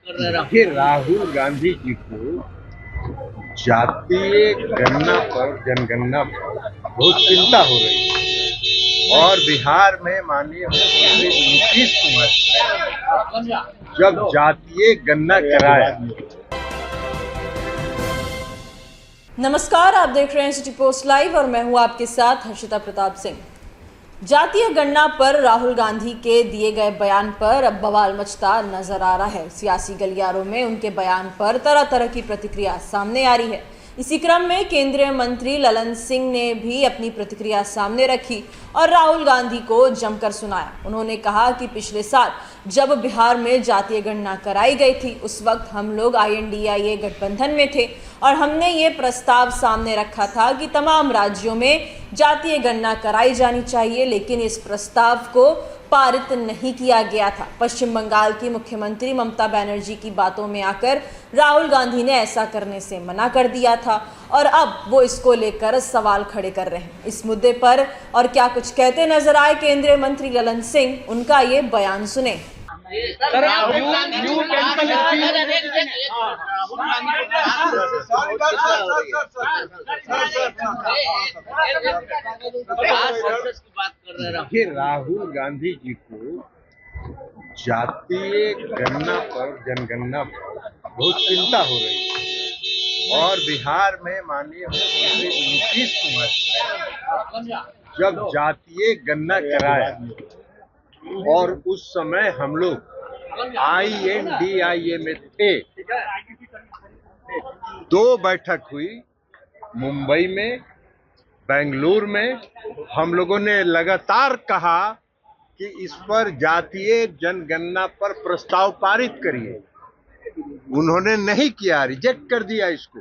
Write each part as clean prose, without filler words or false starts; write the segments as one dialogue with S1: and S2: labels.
S1: देखिए, राहुल गांधी जी को जातीय गणना पर, जनगणना पर बहुत चिंता हो रही है। और बिहार में माननीय मुख्यमंत्री नीतीश कुमार जब जातीय गणना कराया।
S2: नमस्कार, आप देख रहे हैं सिटी पोस्ट लाइव और मैं हूं आपके साथ हर्षिता प्रताप सिंह। जातीय गणना पर राहुल गांधी के दिए गए बयान पर अब बवाल मचता नजर आ रहा है। सियासी गलियारों में उनके बयान पर तरह तरह की प्रतिक्रिया सामने आ रही है। इसी क्रम में केंद्रीय मंत्री ललन सिंह ने भी अपनी प्रतिक्रिया सामने रखी और राहुल गांधी को जमकर सुनाया। उन्होंने कहा कि पिछले साल जब बिहार में जातीय गणना कराई गई थी, उस वक्त हम लोग INDIA गठबंधन में थे और हमने ये प्रस्ताव सामने रखा था कि तमाम राज्यों में जातीय गणना कराई जानी चाहिए, लेकिन इस प्रस्ताव को पारित नहीं किया गया था। पश्चिम बंगाल की मुख्यमंत्री ममता बनर्जी की बातों में आकर राहुल गांधी ने ऐसा करने से मना कर दिया था और अब वो इसको लेकर सवाल खड़े कर रहे हैं। इस मुद्दे पर और क्या कुछ कहते नजर आए केंद्रीय मंत्री ललन सिंह, उनका ये बयान सुने।
S1: देखिए, राहुल गांधी जी को जातीय गणना पर, जनगणना पर बहुत चिंता हो रही है। और बिहार में माननीय मुख्यमंत्री नीतीश कुमार जब जातीय गणना कराया और उस समय हम लोग INDIA में थे, 2 बैठक हुई मुंबई में, बेंगलुरु में। हम लोगों ने लगातार कहा कि इस पर जातीय जनगणना पर प्रस्ताव पारित करिए। उन्होंने नहीं किया, रिजेक्ट कर दिया इसको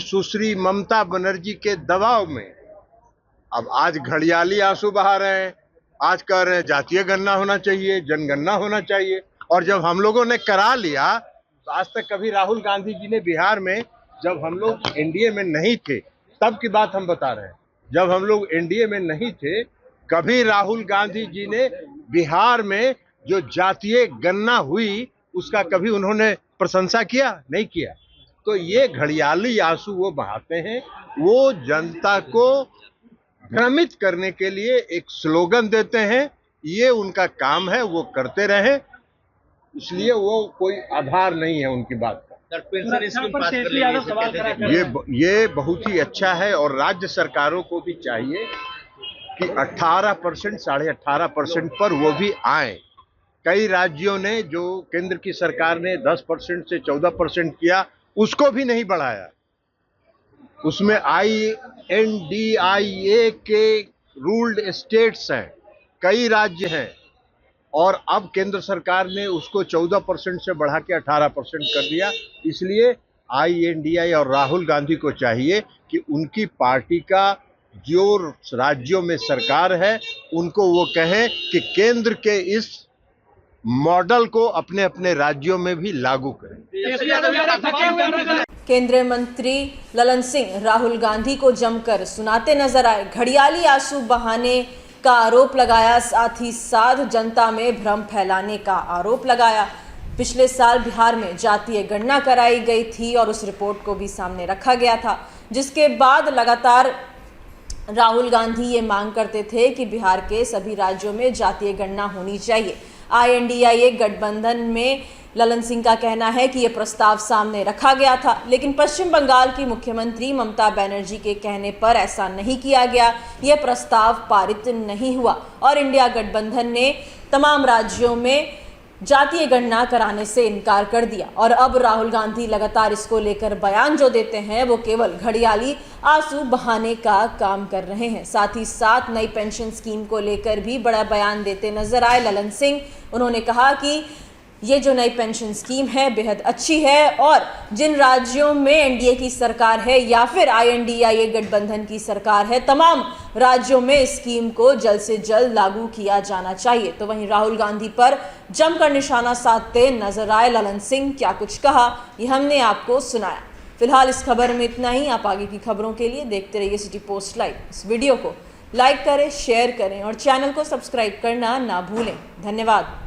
S1: सुश्री ममता बनर्जी के दबाव में। अब आज घड़ियाली आंसू बहा रहे हैं, आज कह रहे हैं जातीय गणना होना चाहिए, जनगणना होना चाहिए। और जब हम लोगों ने करा लिया, तो आज तक कभी राहुल गांधी जी ने बिहार में, जब हम लोग NDA में नहीं थे तब की बात हम बता रहे हैं, जब हम लोग NDA में नहीं थे, कभी राहुल गांधी जी ने बिहार में जो जातीय गणना हुई उसका कभी उन्होंने प्रशंसा किया? नहीं किया। तो ये घड़ियाली आंसू वो बहाते हैं, वो जनता को भ्रमित करने के लिए एक स्लोगन देते हैं। ये उनका काम है, वो करते रहे, इसलिए वो कोई आधार नहीं है उनकी बात का। ये बहुत ही अच्छा है और राज्य सरकारों को भी चाहिए कि 18%, 18.5% पर वो भी आए। कई राज्यों ने, जो केंद्र की सरकार ने 10% से 14% किया, उसको भी नहीं बढ़ाया। उसमें INDIA के रूल्ड स्टेट्स हैं, कई राज्य हैं, और अब केंद्र सरकार ने उसको 14% से बढ़ा के 18% कर दिया। इसलिए INDIA और राहुल गांधी को चाहिए कि उनकी पार्टी का जो राज्यों में सरकार है, उनको वो कहें कि केंद्र के इस मॉडल को अपने अपने राज्यों में भी लागू करें।
S2: केंद्रीय मंत्री ललन सिंह राहुल गांधी को जमकर सुनाते नजर आए, घड़ियाली आंसू बहाने का आरोप लगाया, साथ ही साथ जनता में भ्रम फैलाने का आरोप लगाया। पिछले साल बिहार में जातीय गणना कराई गई थी और उस रिपोर्ट को भी सामने रखा गया था, जिसके बाद लगातार राहुल गांधी ये मांग करते थे कि बिहार के सभी राज्यों में जातीय गणना होनी चाहिए। INDIA गठबंधन में ललन सिंह का कहना है कि यह प्रस्ताव सामने रखा गया था, लेकिन पश्चिम बंगाल की मुख्यमंत्री ममता बनर्जी के कहने पर ऐसा नहीं किया गया, यह प्रस्ताव पारित नहीं हुआ और इंडिया गठबंधन ने तमाम राज्यों में जातीय गणना कराने से इनकार कर दिया। और अब राहुल गांधी लगातार इसको लेकर बयान जो देते हैं, वो केवल घड़ियाली आंसू बहाने का काम कर रहे हैं। साथ ही साथ नई पेंशन स्कीम को लेकर भी बड़ा बयान देते नजर आए ललन सिंह। उन्होंने कहा कि ये जो नई पेंशन स्कीम है बेहद अच्छी है और जिन राज्यों में NDA की सरकार है या फिर INDIA गठबंधन की सरकार है, तमाम राज्यों में इस स्कीम को जल्द से जल्द लागू किया जाना चाहिए। तो वहीं राहुल गांधी पर जमकर निशाना साधते नजर आए ललन सिंह। क्या कुछ कहा, ये हमने आपको सुनाया। फिलहाल इस खबर में इतना ही। आप आगे की खबरों के लिए देखते रहिए सिटी पोस्ट लाइव। इस वीडियो को लाइक करें, शेयर करें और चैनल को सब्सक्राइब करना ना भूलें। धन्यवाद।